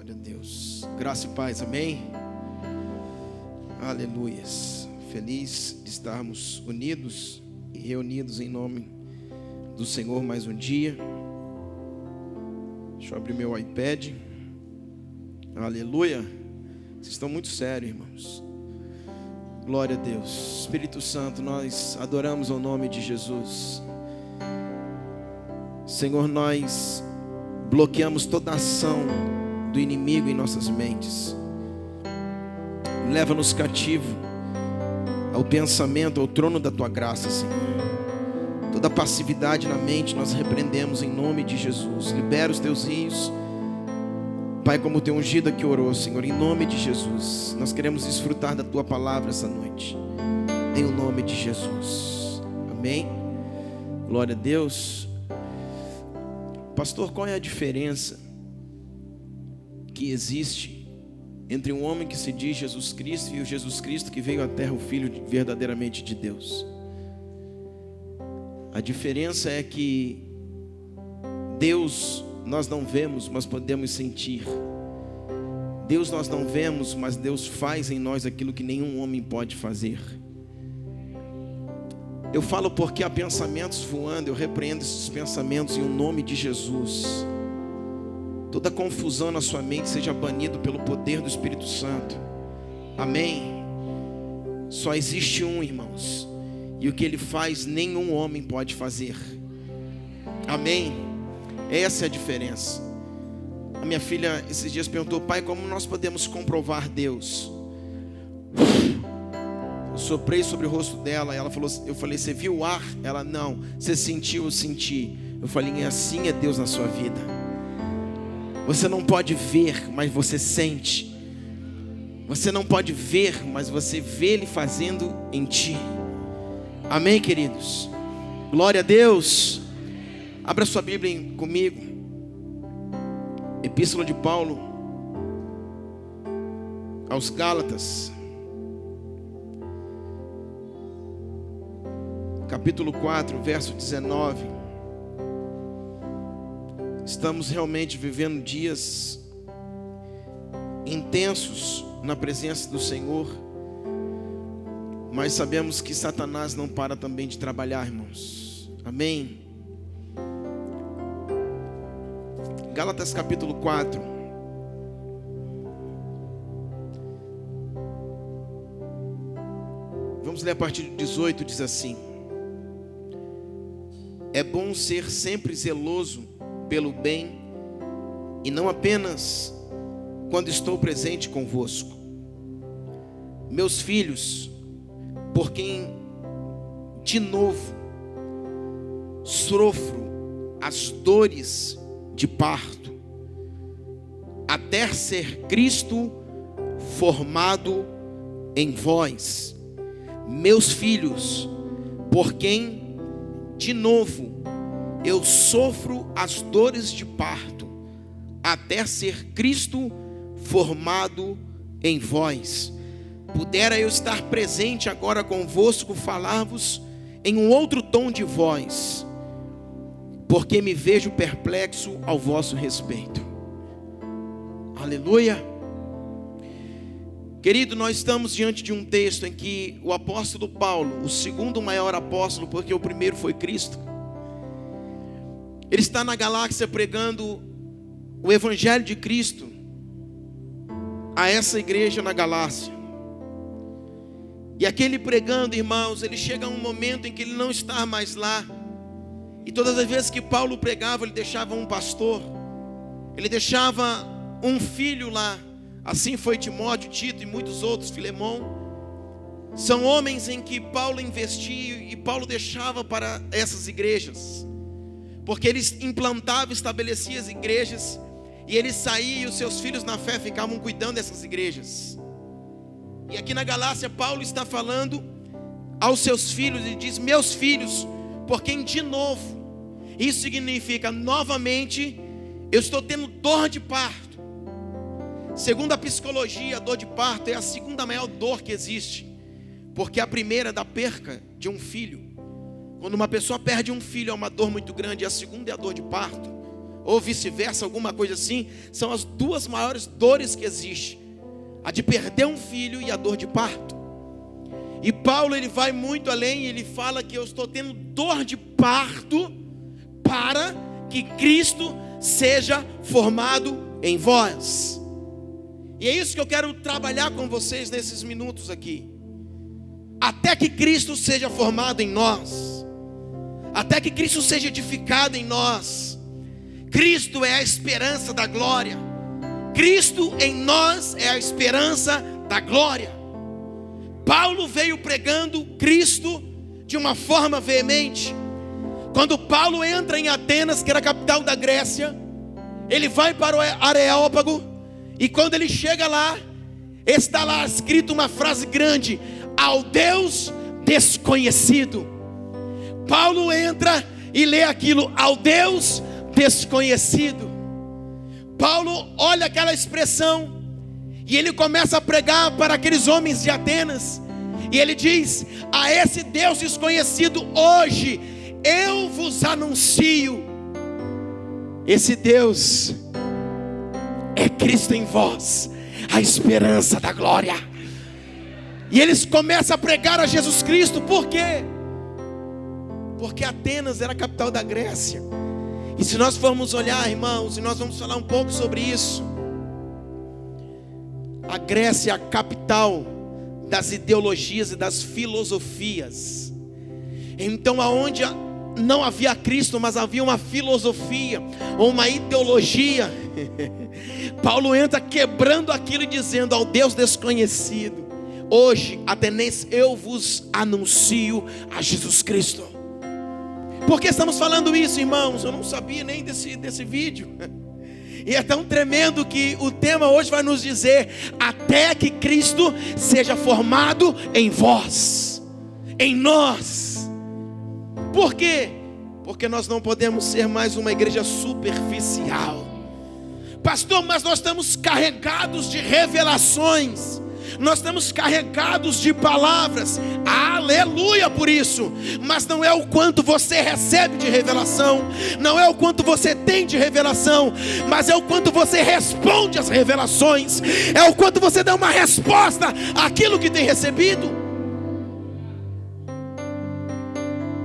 Glória a Deus. Graça e paz, amém? Aleluias. Feliz de estarmos unidos e reunidos em nome do Senhor mais um dia. Deixa eu abrir meu iPad. Aleluia. Vocês estão muito sérios, irmãos. Glória a Deus. Espírito Santo, nós adoramos o nome de Jesus. Senhor, nós bloqueamos toda a ação do inimigo em nossas mentes. Leva-nos cativo ao pensamento, ao trono da Tua graça, Senhor. Toda passividade na mente nós repreendemos em nome de Jesus. Libera os Teus rios, Pai, como o Teu ungido aqui orou, Senhor, em nome de Jesus. Nós queremos desfrutar da Tua palavra essa noite, em o nome de Jesus, amém? Glória a Deus. Pastor, qual é a diferença que existe entre um homem que se diz Jesus Cristo e o Jesus Cristo que veio à terra, o Filho verdadeiramente de Deus? A diferença é que Deus nós não vemos, mas podemos sentir. Deus nós não vemos, mas Deus faz em nós aquilo que nenhum homem pode fazer. Eu falo porque há pensamentos voando, eu repreendo esses pensamentos em nome de Jesus. Toda confusão na sua mente seja banido pelo poder do Espírito Santo. Amém? Só existe um, irmãos, e o que ele faz nenhum homem pode fazer. Amém? Essa é a diferença. A minha filha esses dias perguntou: pai, como nós podemos comprovar Deus? Eu soprei sobre o rosto dela, ela falou, eu falei, você viu o ar? Ela, não. Você sentiu? Eu senti. Eu falei, assim é Deus na sua vida. Você não pode ver, mas você sente. Você não pode ver, mas você vê Ele fazendo em ti. Amém, queridos? Glória a Deus. Abra sua Bíblia comigo. Epístola de Paulo aos Gálatas, capítulo 4, verso 19. Estamos realmente vivendo dias intensos na presença do Senhor, mas sabemos que Satanás não para também de trabalhar, irmãos. Amém? Gálatas capítulo 4. Vamos ler a partir do 18, diz assim: é bom ser sempre zeloso pelo bem, e não apenas quando estou presente convosco. Meus filhos, por quem de novo sofro as dores de parto, até ser Cristo formado em vós. Meus filhos, por quem de novo eu sofro as dores de parto, até ser Cristo formado em vós. Pudera eu estar presente agora convosco, falar-vos em um outro tom de voz, porque me vejo perplexo ao vosso respeito. Aleluia. Querido, nós estamos diante de um texto em que o apóstolo Paulo, o segundo maior apóstolo, porque o primeiro foi Cristo, ele está na galáxia pregando o evangelho de Cristo a essa igreja na galáxia. E aquele pregando, irmãos, ele chega a um momento em que ele não está mais lá. E todas as vezes que Paulo pregava, ele deixava um pastor, ele deixava um filho lá. Assim foi Timóteo, Tito e muitos outros, Filemão. São homens em que Paulo investia e Paulo deixava para essas igrejas, porque ele implantava e estabelecia as igrejas, e ele saía e os seus filhos na fé ficavam cuidando dessas igrejas. E aqui na Galácia Paulo está falando aos seus filhos e diz: meus filhos, por quem de novo, isso significa novamente, eu estou tendo dor de parto. Segundo a psicologia, a dor de parto é a segunda maior dor que existe, porque a primeira é da perca de um filho. Quando uma pessoa perde um filho é uma dor muito grande, e a segunda é a dor de parto. ou vice-versa, alguma coisa assim, são as duas maiores dores que existem: a de perder um filho e a dor de parto. E Paulo, ele vai muito além, ele fala que eu estou tendo dor de parto para que Cristo seja formado em vós. E é isso que eu quero trabalhar com vocês nesses minutos aqui. Até que Cristo seja formado em nós, até que Cristo seja edificado em nós. Cristo é a esperança da glória. Cristo em nós é a esperança da glória. Paulo veio pregando Cristo de uma forma veemente. Quando Paulo entra em Atenas, que era a capital da Grécia, ele vai para o Areópago, e quando ele chega lá, está lá escrito uma frase grande: ao Deus desconhecido. Paulo entra e lê aquilo: ao Deus desconhecido. Paulo olha aquela expressão e ele começa a pregar para aqueles homens de Atenas, e ele diz: a esse Deus desconhecido hoje eu vos anuncio. Esse Deus é Cristo em vós, a esperança da glória. E eles começam a pregar a Jesus Cristo. Por quê? Porque Atenas era a capital da Grécia. E se nós formos olhar, irmãos, e nós vamos falar um pouco sobre isso, a Grécia é a capital das ideologias e das filosofias. Então, aonde não havia Cristo, mas havia uma filosofia ou uma ideologia, Paulo entra quebrando aquilo e dizendo: ao Deus desconhecido, hoje, atenenses, eu vos anuncio a Jesus Cristo. Por que estamos falando isso, irmãos? Eu não sabia nem desse vídeo. E é tão tremendo que o tema hoje vai nos dizer: até que Cristo seja formado em vós, em nós. Por quê? Porque nós não podemos ser mais uma igreja superficial. Pastor, mas nós estamos carregados de revelações, nós estamos carregados de palavras. Aleluia por isso. Mas não é o quanto você recebe de revelação, não é o quanto você tem de revelação, mas é o quanto você responde às revelações, é o quanto você dá uma resposta àquilo que tem recebido.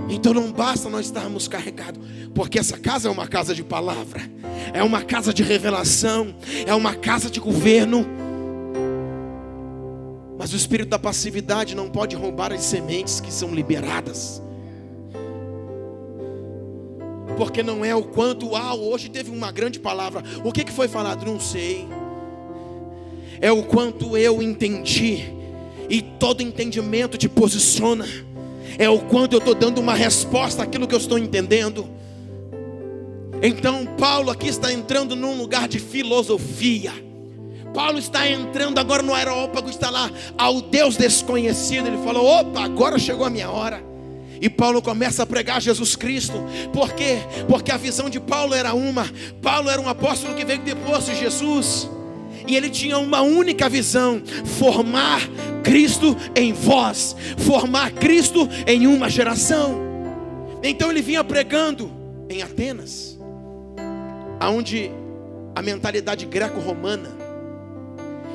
Então não basta nós estarmos carregados, porque essa casa é uma casa de palavra, é uma casa de revelação, é uma casa de governo. Mas o espírito da passividade não pode roubar as sementes que são liberadas. Porque não é o quanto, hoje teve uma grande palavra, o que foi falado? Não sei. É o quanto eu entendi, e todo entendimento te posiciona. É o quanto eu estou dando uma resposta àquilo que eu estou entendendo. Então Paulo aqui está entrando num lugar de filosofia. Paulo está entrando agora no Areópago, está lá, ao Deus desconhecido. Ele falou: opa, agora chegou a minha hora. E Paulo começa a pregar Jesus Cristo. Por quê? Porque a visão de Paulo era uma. Paulo era um apóstolo que veio depois de Jesus, e ele tinha uma única visão: formar Cristo em vós, formar Cristo em uma geração. Então ele vinha pregando em Atenas, aonde a mentalidade greco-romana,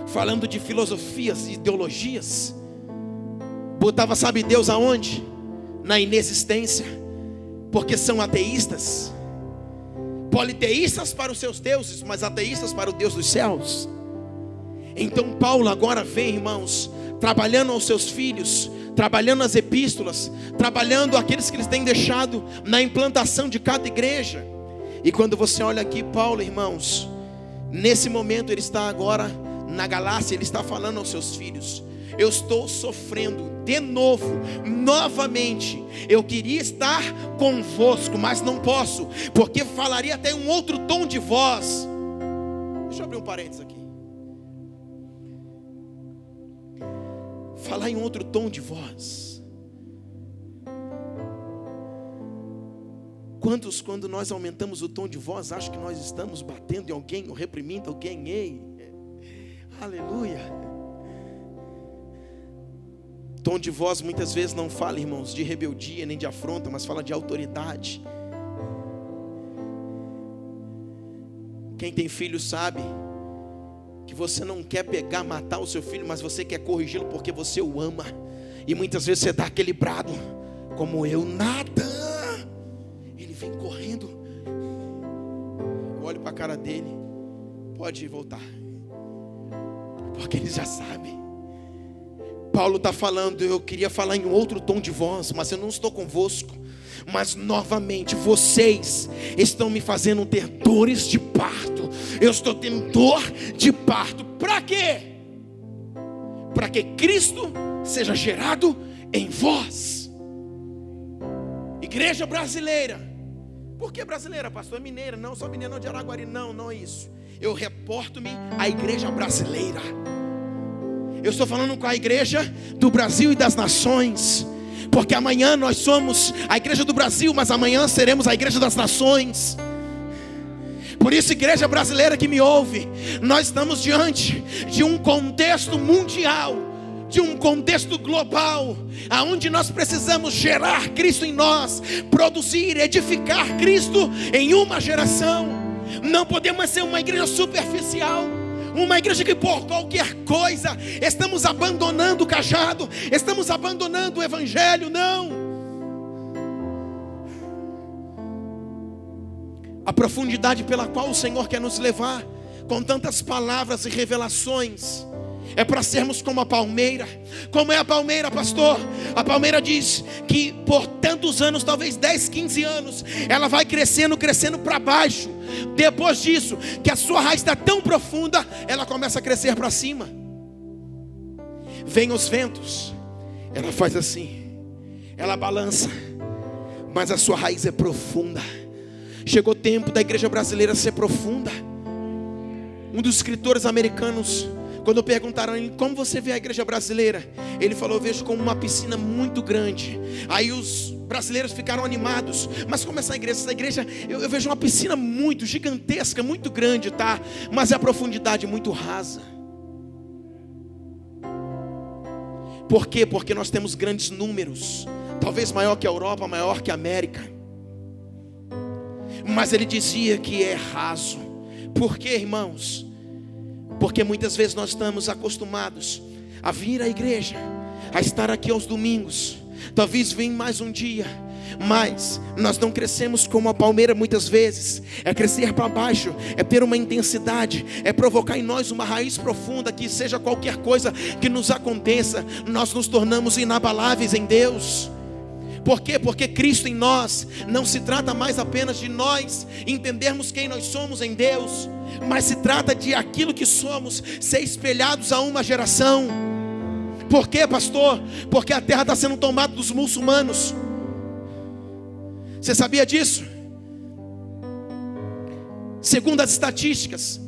falando de filosofias e ideologias, botava, sabe Deus aonde? Na inexistência, porque são ateístas, politeístas para os seus deuses, mas ateístas para o Deus dos céus. Então Paulo agora vem, irmãos, trabalhando aos seus filhos, trabalhando as epístolas, trabalhando aqueles que eles têm deixado na implantação de cada igreja. E quando você olha aqui, Paulo, irmãos, nesse momento ele está agora na Galácia, ele está falando aos seus filhos: eu estou sofrendo de novo, novamente. Eu queria estar convosco, mas não posso, porque falaria até um outro tom de voz. Deixa eu abrir um parênteses aqui. Falar em outro tom de voz. Quantos, quando nós aumentamos o tom de voz, acham que nós estamos batendo em alguém ou reprimindo alguém? Ei, aleluia. Tom de voz muitas vezes não fala, irmãos, de rebeldia nem de afronta, mas fala de autoridade. Quem tem filho sabe que você não quer pegar, matar o seu filho, mas você quer corrigi-lo porque você o ama. E muitas vezes você dá aquele brado, como eu, nada. Ele vem correndo. Eu olho para a cara dele, pode voltar, porque ele já sabe. Paulo está falando, eu queria falar em outro tom de voz, mas eu não estou convosco. Mas novamente vocês estão me fazendo ter dores de parto. Eu estou tendo dor de parto. Para quê? Para que Cristo seja gerado em vós. Igreja brasileira. Por que brasileira, pastor? É mineira? Não, sou mineiro, não, de Araguari. Não é isso. Eu reporto-me à igreja brasileira. Eu estou falando com a igreja do Brasil e das nações. Porque amanhã nós somos a igreja do Brasil, mas amanhã seremos a igreja das nações. Por isso, igreja brasileira que me ouve, nós estamos diante de um contexto mundial, de um contexto global, aonde nós precisamos gerar Cristo em nós, produzir, edificar Cristo em uma geração. Não podemos ser uma igreja superficial, uma igreja que por qualquer coisa estamos abandonando o cajado, estamos abandonando o evangelho. Não. A profundidade pela qual o Senhor quer nos levar, com tantas palavras e revelações, é para sermos como a palmeira. Como é a palmeira, pastor? A palmeira diz que por tantos anos, talvez 10, 15 anos, ela vai crescendo para baixo. Depois disso, que a sua raiz está tão profunda, ela começa a crescer para cima. Vem os ventos, ela faz assim, ela balança, mas a sua raiz é profunda. Chegou o tempo da igreja brasileira ser profunda. Um dos escritores americanos, quando perguntaram a ele, como você vê a igreja brasileira? Ele falou, eu vejo como uma piscina muito grande. Aí os brasileiros ficaram animados. Mas como essa igreja, eu vejo uma piscina muito gigantesca, muito grande, tá? Mas a profundidade muito rasa. Por quê? Porque nós temos grandes números. Talvez maior que a Europa, maior que a América. Mas ele dizia que é raso. Por quê, irmãos? Porque muitas vezes nós estamos acostumados a vir à igreja, a estar aqui aos domingos, talvez venha mais um dia, mas nós não crescemos como a palmeira muitas vezes. É crescer para baixo, é ter uma intensidade, é provocar em nós uma raiz profunda, que seja qualquer coisa que nos aconteça, nós nos tornamos inabaláveis em Deus. Por quê? Porque Cristo em nós não se trata mais apenas de nós entendermos quem nós somos em Deus, mas se trata de aquilo que somos ser espelhados a uma geração. Por quê, pastor? Porque a terra está sendo tomada dos muçulmanos. Você sabia disso? Segundo as estatísticas,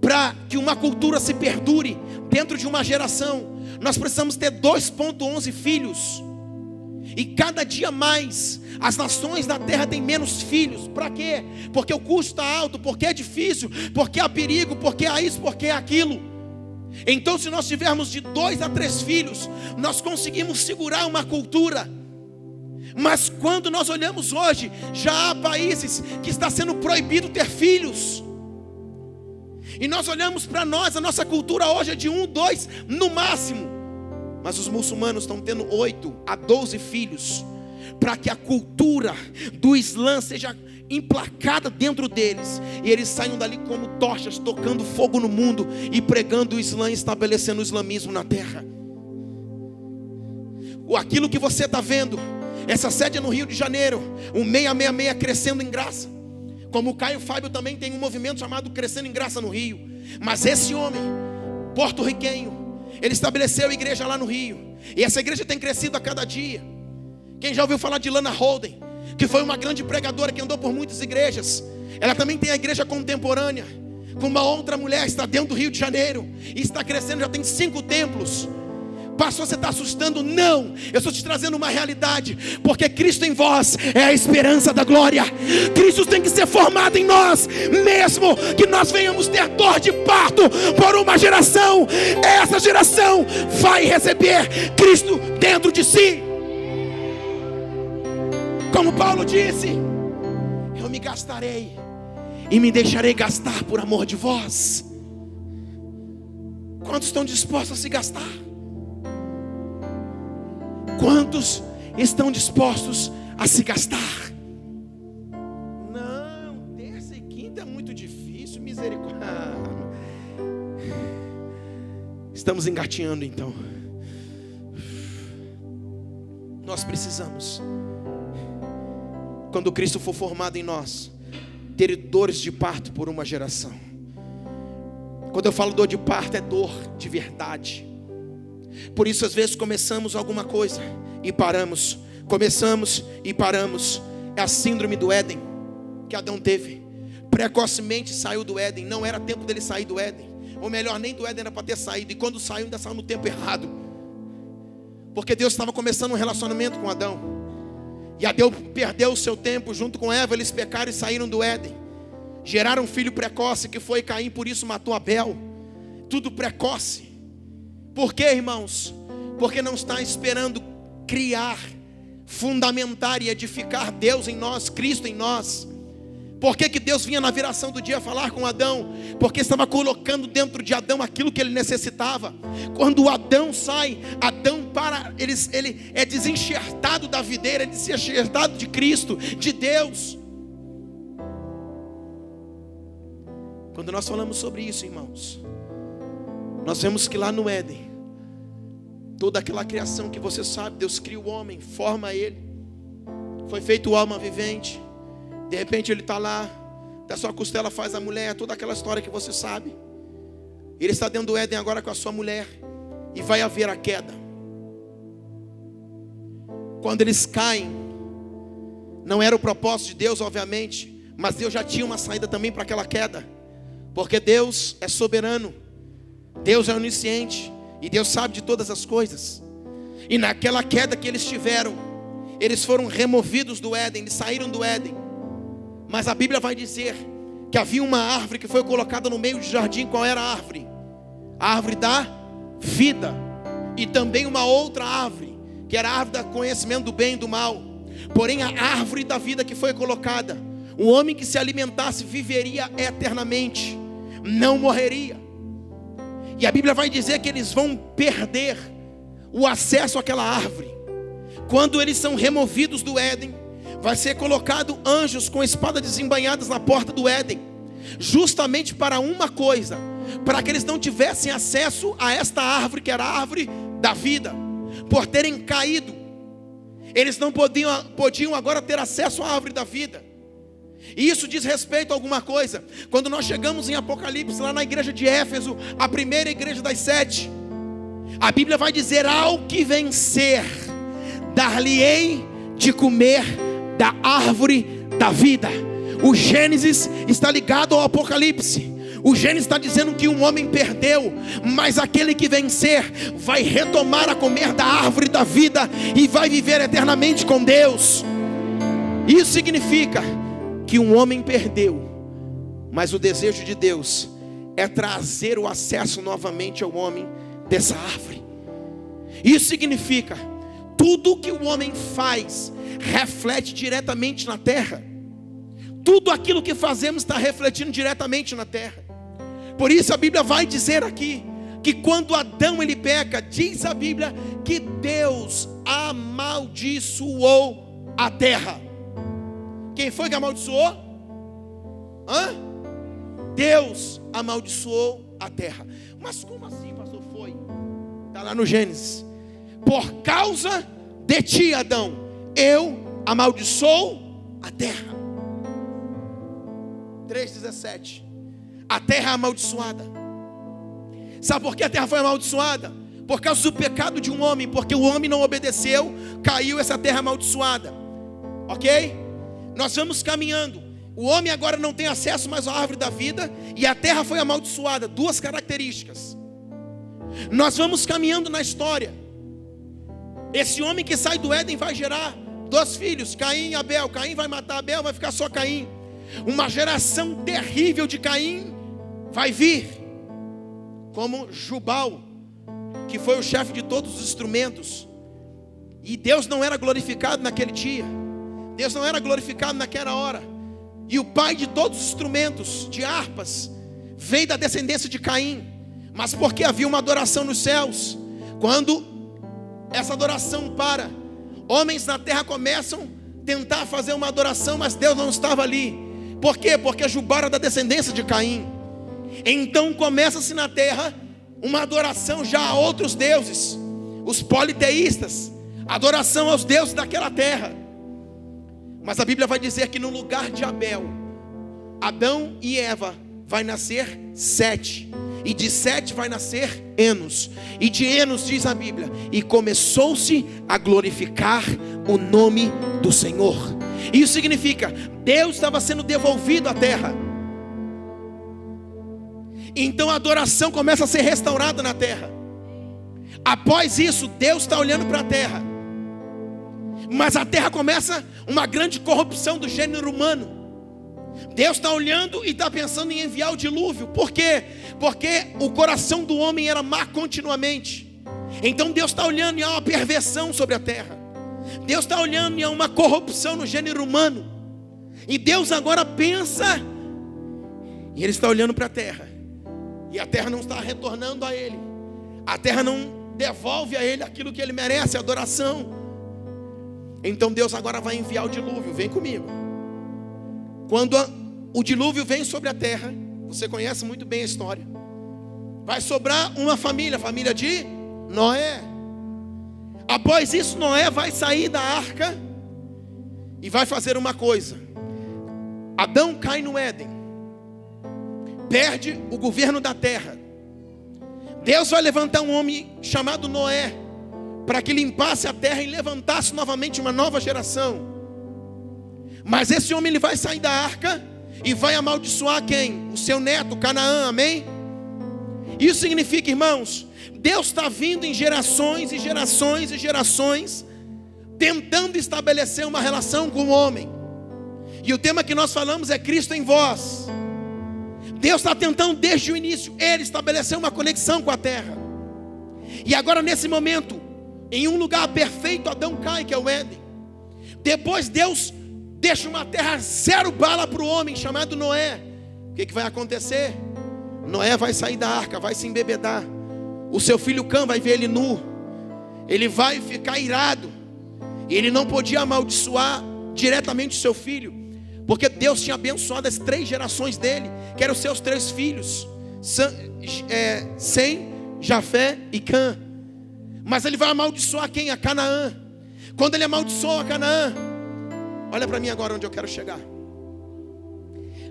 para que uma cultura se perdure dentro de uma geração, nós precisamos ter 2,11 filhos. E cada dia mais as nações da terra têm menos filhos. Para quê? Porque o custo está alto, porque é difícil, porque há perigo, porque há isso, porque há aquilo. Então, se nós tivermos de 2 a 3 filhos, nós conseguimos segurar uma cultura. Mas quando nós olhamos hoje, já há países que está sendo proibido ter filhos. E nós olhamos para nós, a nossa cultura hoje é de 1, 2 no máximo. Mas os muçulmanos estão tendo 8 a 12 filhos, para que a cultura do Islã seja emplacada dentro deles, e eles saiam dali como tochas, tocando fogo no mundo e pregando o Islã, estabelecendo o islamismo na terra. Aquilo que você está vendo, essa sede é no Rio de Janeiro, o 666 crescendo em graça. Como o Caio Fábio também tem um movimento chamado Crescendo em Graça no Rio. Mas esse homem, porto-riquenho, ele estabeleceu a igreja lá no Rio, e essa igreja tem crescido a cada dia. Quem já ouviu falar de Lana Holden, que foi uma grande pregadora que andou por muitas igrejas? Ela também tem a igreja contemporânea, com uma outra mulher, está dentro do Rio de Janeiro, e está crescendo, já tem 5 templos. Pastor, você está assustando? Não, eu estou te trazendo uma realidade, porque Cristo em vós é a esperança da glória. Cristo tem que ser formado em nós, mesmo que nós venhamos ter dor de parto por uma geração, essa geração vai receber Cristo dentro de si. Como Paulo disse, eu me gastarei e me deixarei gastar por amor de vós. Quantos estão dispostos a se gastar? Quantos estão dispostos a se gastar? Não, terça e quinta é muito difícil, misericórdia. Estamos engatinhando então. Nós precisamos, quando Cristo for formado em nós, ter dores de parto por uma geração. Quando eu falo dor de parto, é dor de verdade. Por isso às vezes começamos alguma coisa e paramos. Começamos e paramos. É a síndrome do Éden que Adão teve. Precocemente saiu do Éden. Não era tempo dele sair do Éden. Ou melhor, nem do Éden era para ter saído. E quando saiu, ainda saiu no tempo errado. Porque Deus estava começando um relacionamento com Adão. E Adão perdeu o seu tempo junto com Eva. Eles pecaram e saíram do Éden. Geraram um filho precoce que foi Caim, por isso matou Abel. Tudo precoce. Por quê, irmãos? Porque não está esperando criar, fundamentar e edificar Deus em nós, Cristo em nós. Por que Deus vinha na viração do dia falar com Adão? Porque estava colocando dentro de Adão aquilo que ele necessitava. Quando Adão sai, Adão ele é desenxertado da videira, é desenxertado de Cristo, de Deus. Quando nós falamos sobre isso, irmãos, nós vemos que lá no Éden, toda aquela criação que você sabe, Deus cria o homem, forma ele, foi feito o alma vivente. De repente ele está lá, da sua costela faz a mulher, toda aquela história que você sabe. Ele está dentro do Éden agora com a sua mulher, e vai haver a queda. Quando eles caem, não era o propósito de Deus, obviamente, mas Deus já tinha uma saída também para aquela queda. Porque Deus é soberano, Deus é onisciente, e Deus sabe de todas as coisas. E naquela queda que eles tiveram, eles foram removidos do Éden, eles saíram do Éden. Mas a Bíblia vai dizer que havia uma árvore que foi colocada no meio do jardim. Qual era a árvore? A árvore da vida. E também uma outra árvore, que era a árvore do conhecimento do bem e do mal. Porém a árvore da vida que foi colocada, o homem que se alimentasse viveria eternamente, não morreria. E a Bíblia vai dizer que eles vão perder o acesso àquela árvore. Quando eles são removidos do Éden, vai ser colocado anjos com espada desembainhadas na porta do Éden, justamente para uma coisa, para que eles não tivessem acesso a esta árvore, que era a árvore da vida. Por terem caído, eles não podiam agora ter acesso à árvore da vida. E isso diz respeito a alguma coisa. Quando nós chegamos em Apocalipse, lá na igreja de Éfeso, a primeira igreja das 7, a Bíblia vai dizer: ao que vencer, dar-lhe-ei de comer da árvore da vida. O Gênesis está ligado ao Apocalipse. O Gênesis está dizendo que um homem perdeu, mas aquele que vencer vai retomar a comer da árvore da vida e vai viver eternamente com Deus. Isso significa que um homem perdeu, mas o desejo de Deus é trazer o acesso novamente ao homem dessa árvore. Isso significa tudo que o homem faz reflete diretamente na terra. Tudo aquilo que fazemos está refletindo diretamente na terra. Por isso a Bíblia vai dizer aqui que quando Adão ele peca, diz a Bíblia que Deus amaldiçoou a terra. Quem foi que amaldiçoou? Deus amaldiçoou a terra. Mas como assim, pastor? Foi? Está lá no Gênesis. Por causa de ti, Adão, eu amaldiçoo a terra. 3,17. A terra é amaldiçoada. Sabe por que a terra foi amaldiçoada? Por causa do pecado de um homem. Porque o homem não obedeceu, caiu essa terra amaldiçoada. Ok? Nós vamos caminhando. O homem agora não tem acesso mais à árvore da vida, e a terra foi amaldiçoada. Duas características. Nós vamos caminhando na história. Esse homem que sai do Éden vai gerar 2 filhos, Caim e Abel. Caim vai matar Abel, vai ficar só Caim. Uma geração terrível de Caim vai vir, como Jubal, que foi o chefe de todos os instrumentos. E Deus não era glorificado naquele dia, Deus não era glorificado naquela hora. e o pai de todos os instrumentos de harpas veio da descendência de Caim. Mas porque havia uma adoração nos céus, quando essa adoração para, homens na terra começam a tentar fazer uma adoração, mas Deus não estava ali. Por quê? Porque Jubal era da descendência de Caim. Então começa-se na terra uma adoração já a outros deuses, os politeístas, adoração aos deuses daquela terra. Mas a Bíblia vai dizer que no lugar de Abel, Adão e Eva, vai nascer Sete, e de Sete vai nascer Enos, e de Enos, diz a Bíblia, e começou-se a glorificar o nome do Senhor. Isso significa, Deus estava sendo devolvido à terra. Então a adoração começa a ser restaurada na terra. Após isso, Deus está olhando para a terra, mas a terra começa uma grande corrupção do gênero humano. Deus está olhando e está pensando em enviar o dilúvio. Por quê? Porque o coração do homem era má continuamente. Então Deus está olhando e há uma perversão sobre a terra. Deus está olhando e há uma corrupção no gênero humano. E Deus agora pensa, e Ele está olhando para a terra, e a terra não está retornando a Ele. A terra não devolve a Ele aquilo que Ele merece, a adoração. Então Deus agora vai enviar o dilúvio. Vem comigo. Quando o dilúvio vem sobre a terra, você conhece muito bem a história, vai sobrar uma família, a família de Noé. Após isso, Noé vai sair da arca e vai fazer uma coisa. Adão cai no Éden, perde o governo da terra. Deus vai levantar um homem chamado Noé, para que limpasse a terra e levantasse novamente uma nova geração. Mas esse homem, ele vai sair da arca e vai amaldiçoar quem? O seu neto, Canaã, amém? Isso significa, irmãos, Deus está vindo em gerações e gerações e gerações, tentando estabelecer uma relação com o homem. E o tema que nós falamos é Cristo em vós. Deus está tentando desde o início, Ele estabeleceu uma conexão com a terra. E agora nesse momento, em um lugar perfeito, Adão cai, que é o Éden. Depois Deus deixa uma terra zero bala para o homem chamado Noé. O que vai acontecer? Noé vai sair da arca, vai se embebedar. O seu filho Cã vai ver ele nu. Ele vai ficar irado. E ele não podia amaldiçoar diretamente o seu filho, porque Deus tinha abençoado as 3 gerações dele, que eram os seus 3 filhos, Sem, Jafé e Cã. Mas ele vai amaldiçoar quem? A Canaã. Quando ele amaldiçoa a Canaã, olha para mim agora onde eu quero chegar.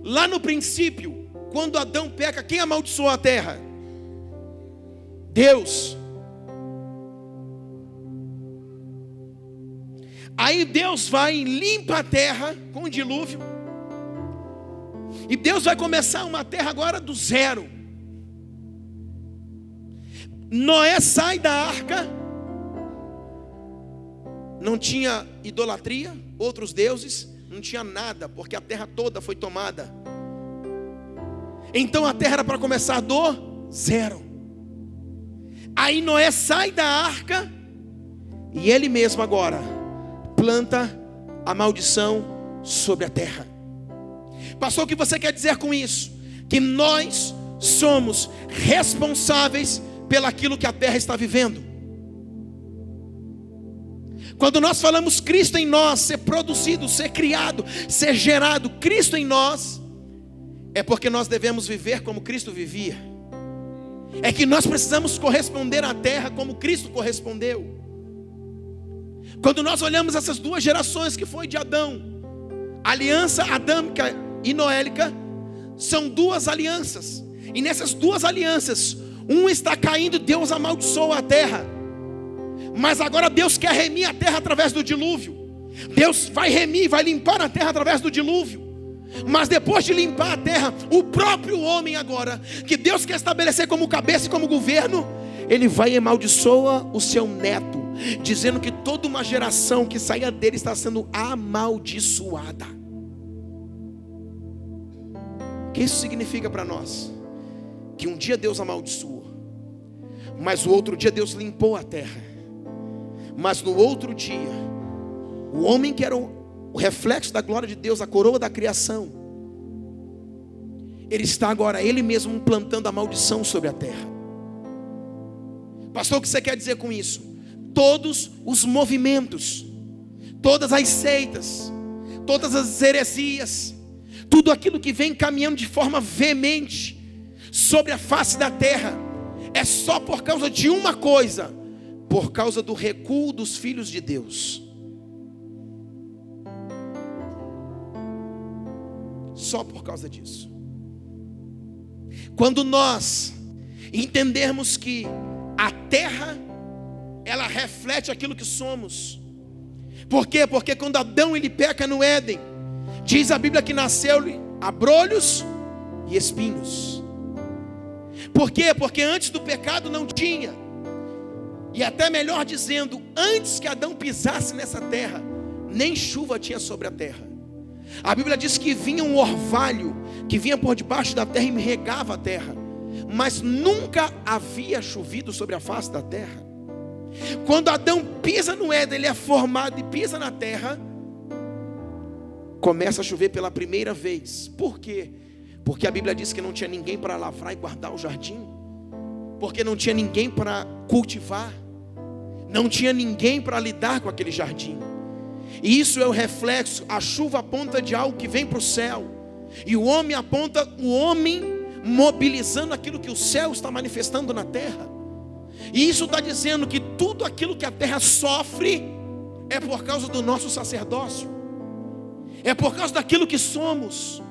Lá no princípio, quando Adão peca, quem amaldiçoou a terra? Deus. Aí Deus vai e limpa a terra com o dilúvio. E Deus vai começar uma terra agora do zero. Noé sai da arca. Não tinha idolatria, outros deuses, não tinha nada, porque a terra toda foi tomada. Então a terra era para começar do zero. Aí Noé sai da arca e ele mesmo agora planta a maldição sobre a terra. Pastor, o que você quer dizer com isso? Que nós somos responsáveis pelaquilo que a terra está vivendo. Quando nós falamos Cristo em nós, ser produzido, ser criado, ser gerado, Cristo em nós, é porque nós devemos viver como Cristo vivia. É que nós precisamos corresponder à terra como Cristo correspondeu. Quando nós olhamos essas 2 gerações que foi de Adão, aliança adâmica e noélica, são 2 alianças. E nessas 2 alianças, um está caindo, Deus amaldiçoa a terra. Mas agora Deus quer remir a terra através do dilúvio. Deus vai remir, vai limpar a terra através do dilúvio. Mas depois de limpar a terra, o próprio homem agora, que Deus quer estabelecer como cabeça e como governo, ele vai e amaldiçoa o seu neto, dizendo que toda uma geração que saia dele está sendo amaldiçoada. O que isso significa para nós? Que um dia Deus amaldiçoou, mas o outro dia Deus limpou a terra. Mas no outro dia, o homem que era o reflexo da glória de Deus, a coroa da criação, ele está agora, ele mesmo, plantando a maldição sobre a terra. Pastor, o que você quer dizer com isso? Todos os movimentos, todas as seitas, todas as heresias, tudo aquilo que vem caminhando de forma veemente sobre a face da terra, é só por causa de uma coisa: por causa do recuo dos filhos de Deus. Só por causa disso. Quando nós entendermos que a terra, ela reflete aquilo que somos. Por quê? Porque quando Adão ele peca no Éden, diz a Bíblia que nasceu-lhe abrolhos e espinhos. Por quê? Porque antes do pecado não tinha. E até melhor dizendo, antes que Adão pisasse nessa terra, nem chuva tinha sobre a terra. A Bíblia diz que vinha um orvalho que vinha por debaixo da terra e regava a terra, mas nunca havia chovido sobre a face da terra. Quando Adão pisa no Éden, ele é formado e pisa na terra, começa a chover pela primeira vez. Por quê? Porque a Bíblia diz que não tinha ninguém para lavrar e guardar o jardim, porque não tinha ninguém para cultivar, não tinha ninguém para lidar com aquele jardim. E isso é o reflexo. A chuva aponta de algo que vem para o céu, e o homem aponta o homem mobilizando aquilo que o céu está manifestando na terra. E isso está dizendo que tudo aquilo que a terra sofre é por causa do nosso sacerdócio, é por causa daquilo que somos.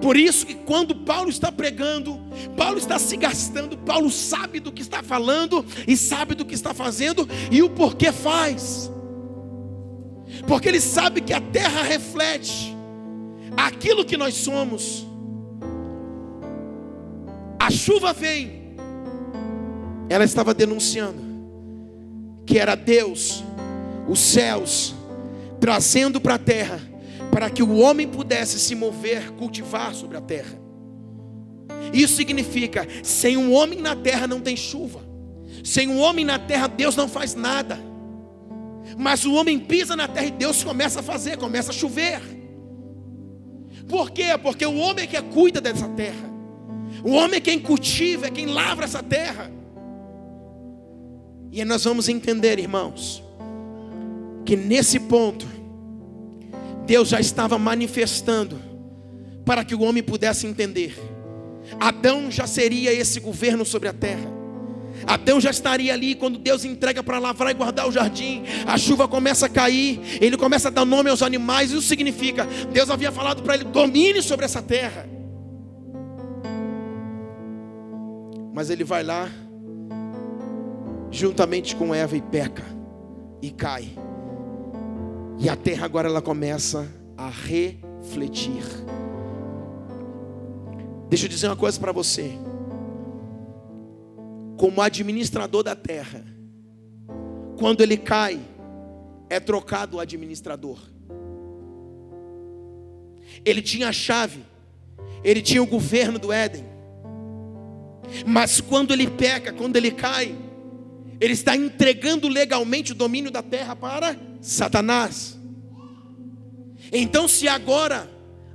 Por isso que quando Paulo está pregando, Paulo está se gastando, Paulo sabe do que está falando e sabe do que está fazendo e o porquê faz. Porque ele sabe que a terra reflete aquilo que nós somos. A chuva vem, ela estava denunciando que era Deus, os céus, trazendo para a terra, para que o homem pudesse se mover, cultivar sobre a terra. Isso significa, sem um homem na terra não tem chuva, sem um homem na terra Deus não faz nada. Mas o homem pisa na terra e Deus começa a fazer, começa a chover. Por quê? Porque o homem é quem cuida dessa terra, o homem é quem cultiva, é quem lavra essa terra. E aí nós vamos entender, irmãos, que nesse ponto Deus já estava manifestando para que o homem pudesse entender. Adão já seria esse governo sobre a terra. Adão já estaria ali quando Deus entrega para lavrar e guardar o jardim. A chuva começa a cair, ele começa a dar nome aos animais. Isso significa, Deus havia falado para ele: domine sobre essa terra. Mas ele vai lá, juntamente com Eva, e peca, e cai. E a terra agora ela começa a refletir. Deixa eu dizer uma coisa para você. Como administrador da terra, quando ele cai, é trocado o administrador. Ele tinha a chave, ele tinha o governo do Éden. Mas quando ele peca, quando ele cai, ele está entregando legalmente o domínio da terra para Satanás. Então, se agora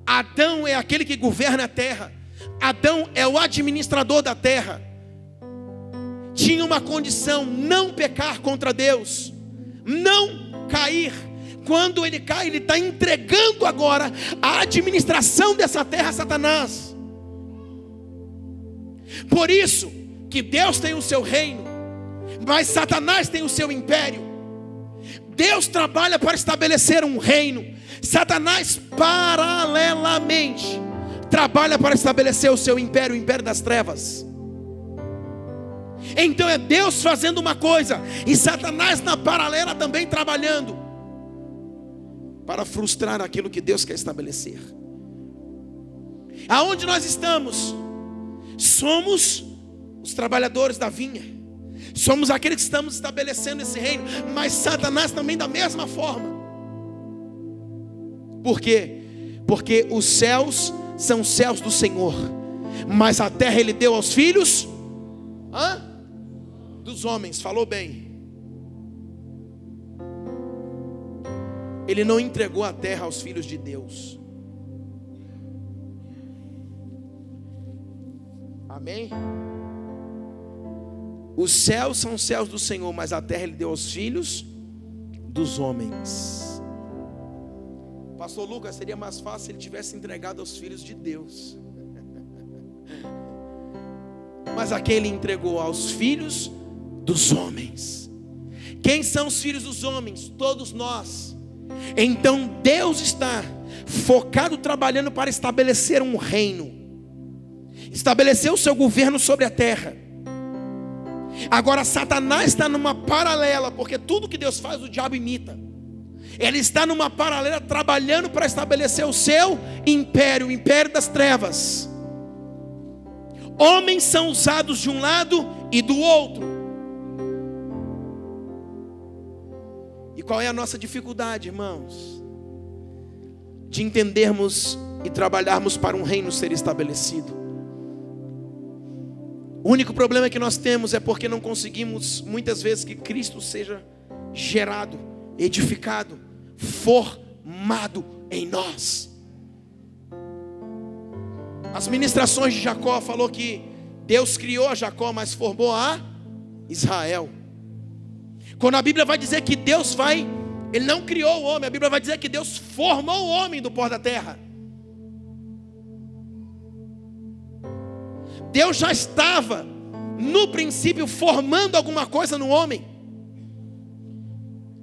Adão é aquele que governa a terra, Adão é o administrador da terra, tinha uma condição: não pecar contra Deus, não cair. Quando ele cai, ele está entregando agora a administração dessa terra a Satanás. Por isso que Deus tem o seu reino, mas Satanás tem o seu império. Deus trabalha para estabelecer um reino, Satanás paralelamente trabalha para estabelecer o seu império, o império das trevas. Então é Deus fazendo uma coisa e Satanás na paralela também trabalhando para frustrar aquilo que Deus quer estabelecer. Aonde nós estamos? Somos os trabalhadores da vinha, somos aqueles que estamos estabelecendo esse reino, mas Satanás também da mesma forma. Por quê? Porque os céus são céus do Senhor, mas a terra Ele deu aos filhos dos homens. Falou bem. Ele não entregou a terra aos filhos de Deus. Amém? Os céus são os céus do Senhor, mas a terra Ele deu aos filhos dos homens. Pastor Lucas, seria mais fácil se Ele tivesse entregado aos filhos de Deus. Mas a quem Ele entregou? Aos filhos dos homens. Quem são os filhos dos homens? Todos nós. Então Deus está focado, trabalhando para estabelecer um reino, estabelecer o seu governo sobre a terra. Agora Satanás está numa paralela, porque tudo que Deus faz o diabo imita. Ele está numa paralela, trabalhando para estabelecer o seu império, o império das trevas. Homens são usados de um lado e do outro. E qual é a nossa dificuldade, irmãos? De entendermos e trabalharmos para um reino ser estabelecido. O único problema que nós temos é porque não conseguimos muitas vezes que Cristo seja gerado, edificado, formado em nós. As ministrações de Jacó falou que Deus criou a Jacó, mas formou a Israel. Quando a Bíblia vai dizer que Ele não criou o homem, a Bíblia vai dizer que Deus formou o homem do pó da terra. Deus já estava no princípio formando alguma coisa no homem.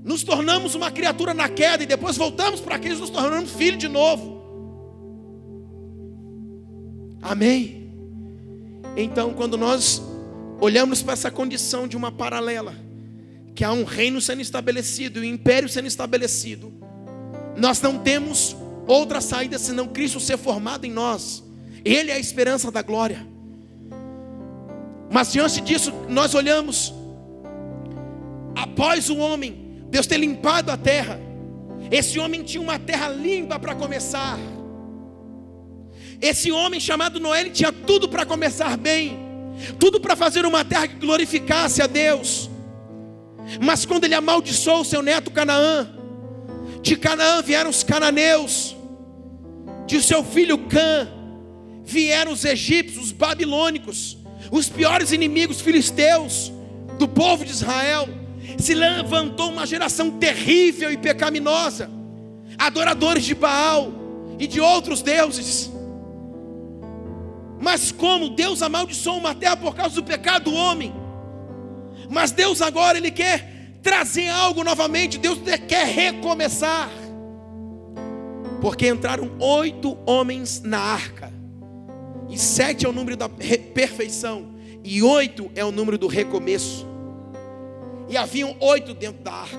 Nos tornamos uma criatura na queda e depois voltamos para Cristo, nos tornamos filho de novo. Amém? Então, quando nós olhamos para essa condição de uma paralela, que há um reino sendo estabelecido, um império sendo estabelecido, nós não temos outra saída senão Cristo ser formado em nós. Ele é a esperança da glória. Mas diante disso, nós olhamos, após o homem, Deus ter limpado a terra, esse homem tinha uma terra limpa para começar. Esse homem chamado Noé, ele tinha tudo para começar bem, tudo para fazer uma terra que glorificasse a Deus. Mas quando ele amaldiçoou o seu neto Canaã, de Canaã vieram os cananeus, de seu filho Cã vieram os egípcios, os babilônicos, os piores inimigos filisteus do povo de Israel. Se levantou uma geração terrível e pecaminosa, adoradores de Baal e de outros deuses. Mas como Deus amaldiçoou uma terra por causa do pecado do homem, mas Deus agora Ele quer trazer algo novamente. Deus quer recomeçar, porque entraram 8 homens na arca, e 7 é o número da perfeição, e 8 é o número do recomeço. E haviam 8 dentro da arca,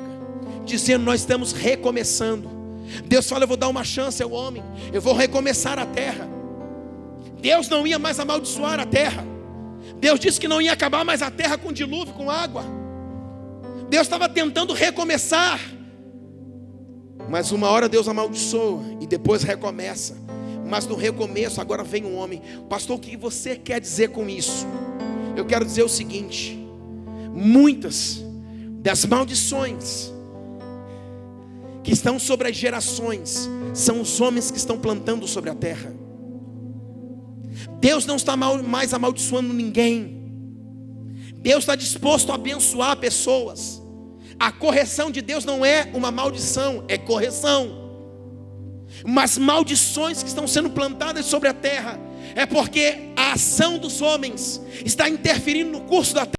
dizendo: nós estamos recomeçando. Deus fala: eu vou dar uma chance ao homem, eu vou recomeçar a terra. Deus não ia mais amaldiçoar a terra. Deus disse que não ia acabar mais a terra com dilúvio, com água. Deus estava tentando recomeçar, mas uma hora Deus amaldiçoa e depois recomeça. Mas no recomeço agora vem um homem. Pastor, o que você quer dizer com isso? Eu quero dizer o seguinte: muitas das maldições que estão sobre as gerações são os homens que estão plantando sobre a terra. Deus não está mais amaldiçoando ninguém. Deus está disposto a abençoar pessoas. A correção de Deus não é uma maldição, é correção. Mas maldições que estão sendo plantadas sobre a terra é porque a ação dos homens está interferindo no curso da terra.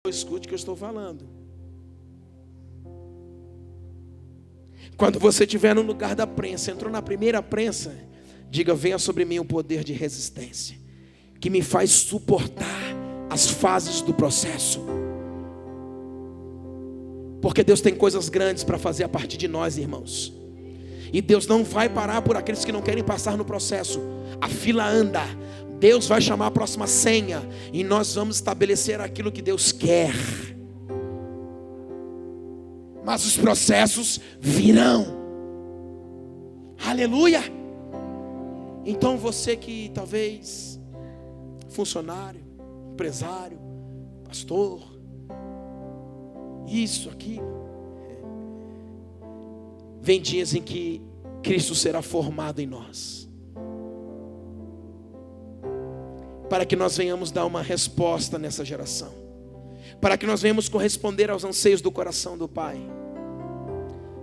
Escute o que eu estou falando. Quando você estiver no lugar da prensa, entrou na primeira prensa, diga: venha sobre mim o poder de resistência, que me faz suportar as fases do processo. Porque Deus tem coisas grandes para fazer a partir de nós, irmãos. E Deus não vai parar por aqueles que não querem passar no processo. A fila anda. Deus vai chamar a próxima senha, e nós vamos estabelecer aquilo que Deus quer. Mas os processos virão. Aleluia. Então você que talvez funcionário, empresário, pastor, isso, aquilo, vem dias em que Cristo será formado em nós, para que nós venhamos dar uma resposta nessa geração, para que nós venhamos corresponder aos anseios do coração do Pai.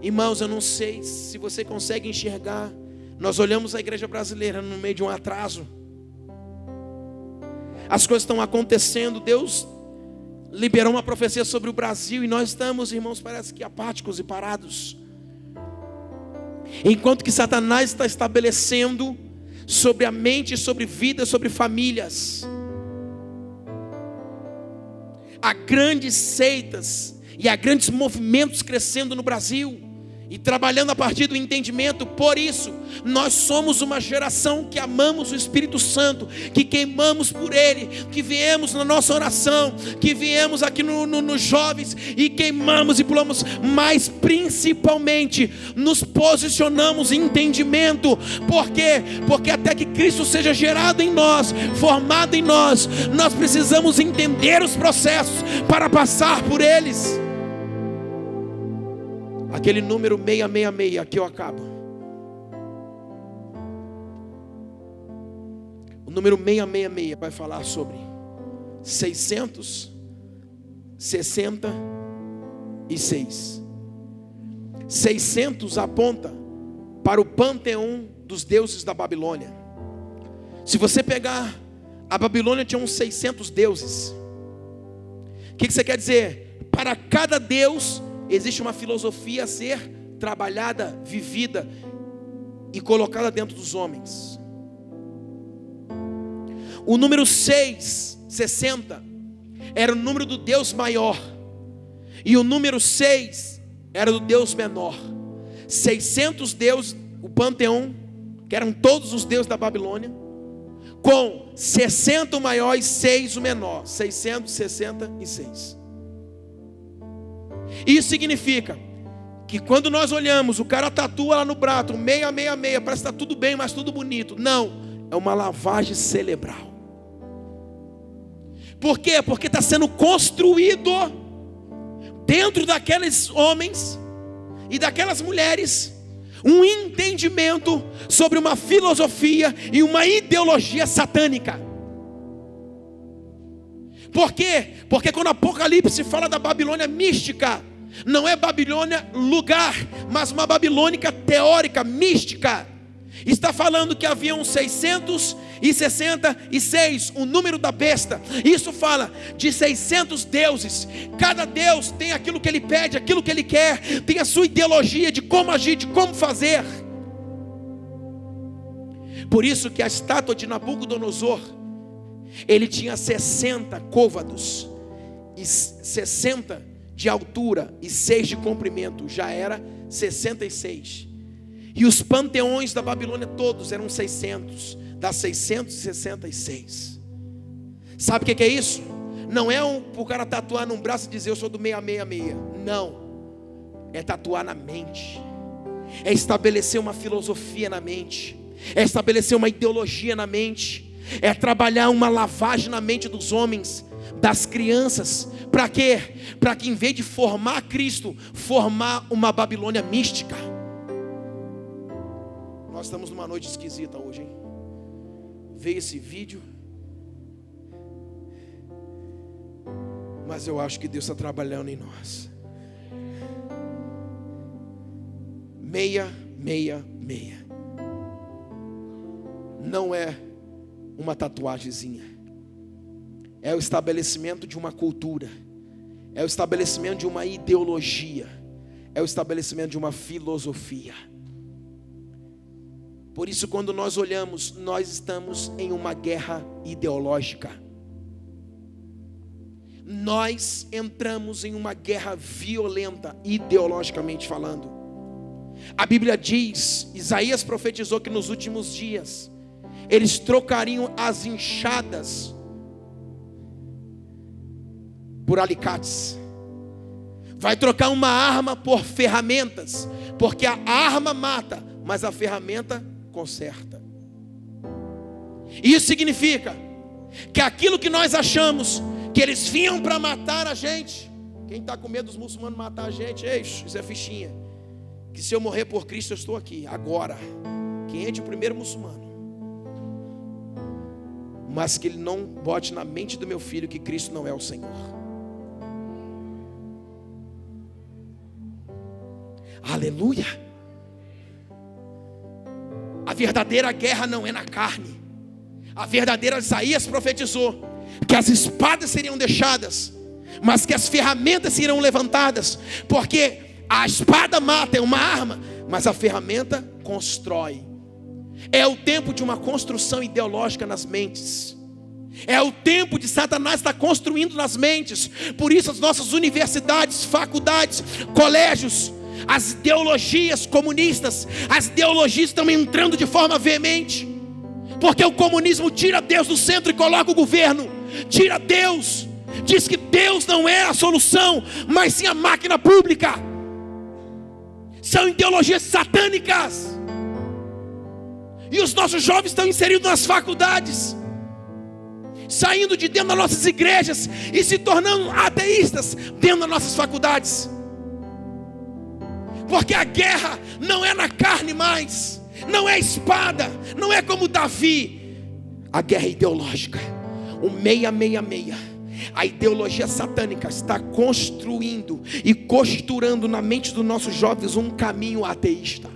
Irmãos, eu não sei se você consegue enxergar. Nós olhamos a igreja brasileira no meio de um atraso. As coisas estão acontecendo. Deus liberou uma profecia sobre o Brasil, e nós estamos, irmãos, parece que apáticos e parados. Enquanto que Satanás está estabelecendo sobre a mente, sobre vidas, sobre famílias. Há grandes seitas e há grandes movimentos crescendo no Brasil, e trabalhando a partir do entendimento. Por isso, nós somos uma geração que amamos o Espírito Santo, que queimamos por Ele, que viemos na nossa oração, que viemos aqui nos jovens e queimamos e pulamos, mas principalmente nos posicionamos em entendimento. Por quê? Porque até que Cristo seja gerado em nós, formado em nós, nós precisamos entender os processos para passar por eles. Aquele número 666, aqui eu acabo. O número 666 vai falar sobre 666. 600 aponta para o panteão dos deuses da Babilônia. Se você pegar, a Babilônia tinha uns 600 deuses. O que você quer dizer? Para cada deus existe uma filosofia a ser trabalhada, vivida e colocada dentro dos homens. O número 660 era o número do Deus maior, e o número 6 era do Deus menor. 600 deuses, o panteão, que eram todos os deuses da Babilônia, com 60 o maior e 6 o menor, 666. Isso significa que quando nós olhamos, o cara tatua lá no braço 666, parece que está tudo bem, mas tudo bonito. Não, é uma lavagem cerebral. Por quê? Porque está sendo construído dentro daqueles homens e daquelas mulheres um entendimento sobre uma filosofia e uma ideologia satânica. Por quê? Porque quando o Apocalipse fala da Babilônia mística, não é Babilônia lugar, mas uma babilônica teórica, mística. Está falando que haviam 666, o número da besta. Isso fala de 600 deuses. Cada deus tem aquilo que ele pede, aquilo que ele quer, tem a sua ideologia de como agir, de como fazer. Por isso que a estátua de Nabucodonosor, ele tinha 60 côvados, e 60 de altura e 6 de comprimento, já era 66. E os panteões da Babilônia todos eram 600, dá 666. Sabe o que é isso? Não é o cara tatuar num braço e dizer eu sou do 666. Não, é tatuar na mente, é estabelecer uma filosofia na mente, é estabelecer uma ideologia na mente, é trabalhar uma lavagem na mente dos homens, das crianças. Para quê? Para que em vez de formar Cristo, formar uma Babilônia mística. Nós estamos numa noite esquisita hoje, hein? Veio esse vídeo, mas eu acho que Deus está trabalhando em nós. 666 não é uma tatuagemzinha, é o estabelecimento de uma cultura, é o estabelecimento de uma ideologia, é o estabelecimento de uma filosofia. Por isso, quando nós olhamos, nós estamos em uma guerra ideológica. Nós entramos em uma guerra violenta, ideologicamente falando. A Bíblia diz, Isaías profetizou que nos últimos dias eles trocariam as enxadas por alicates. Vai trocar uma arma por ferramentas, porque a arma mata, mas a ferramenta conserta. Isso significa que aquilo que nós achamos que eles vinham para matar a gente, quem está com medo dos muçulmanos matar a gente, isso é fichinha. Que se eu morrer por Cristo eu estou aqui, agora. Que entre o primeiro muçulmano, mas que ele não bote na mente do meu filho que Cristo não é o Senhor. Aleluia. A verdadeira guerra não é na carne. A verdadeira, Isaías profetizou que as espadas seriam deixadas, mas que as ferramentas seriam levantadas, porque a espada mata, é uma arma, mas a ferramenta constrói. É o tempo de uma construção ideológica nas mentes. É o tempo de Satanás estar construindo nas mentes. Por isso as nossas universidades, faculdades, colégios, as ideologias comunistas, as ideologias estão entrando de forma veemente, porque o comunismo tira Deus do centro e coloca o governo, tira Deus, diz que Deus não é a solução, mas sim a máquina pública. São ideologias satânicas, e os nossos jovens estão inseridos nas faculdades, saindo de dentro das nossas igrejas e se tornando ateístas dentro das nossas faculdades. Porque a guerra não é na carne mais, não é espada, não é como Davi. A guerra é ideológica. O 666, a ideologia satânica está construindo e costurando na mente dos nossos jovens um caminho ateísta,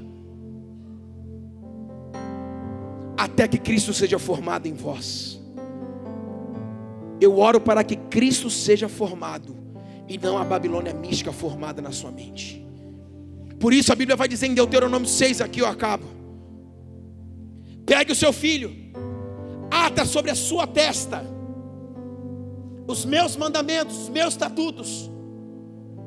até que Cristo seja formado em vós. Eu oro para que Cristo seja formado e não a Babilônia mística formada na sua mente. Por isso a Bíblia vai dizer em Deuteronômio 6, aqui eu acabo: pegue o seu filho, ata sobre a sua testa os meus mandamentos, os meus estatutos.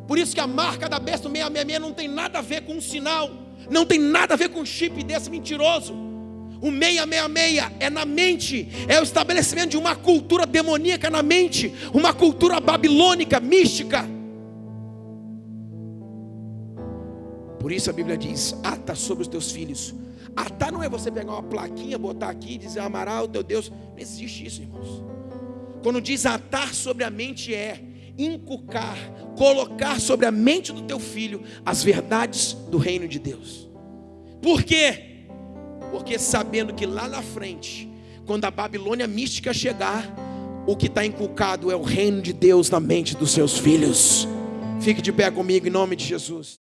Por isso que a marca da besta do 666 não tem nada a ver com um sinal, não tem nada a ver com um chip desse mentiroso. O 666 é na mente, é o estabelecimento de uma cultura demoníaca na mente, uma cultura babilônica, mística. Por isso a Bíblia diz: ata sobre os teus filhos. Atar não é você pegar uma plaquinha, botar aqui e dizer amará o teu Deus. Não existe isso, irmãos. Quando diz atar sobre a mente, é inculcar, colocar sobre a mente do teu filho as verdades do reino de Deus. Por quê? Porque sabendo que lá na frente, quando a Babilônia mística chegar, o que está inculcado é o reino de Deus na mente dos seus filhos. Fique de pé comigo em nome de Jesus.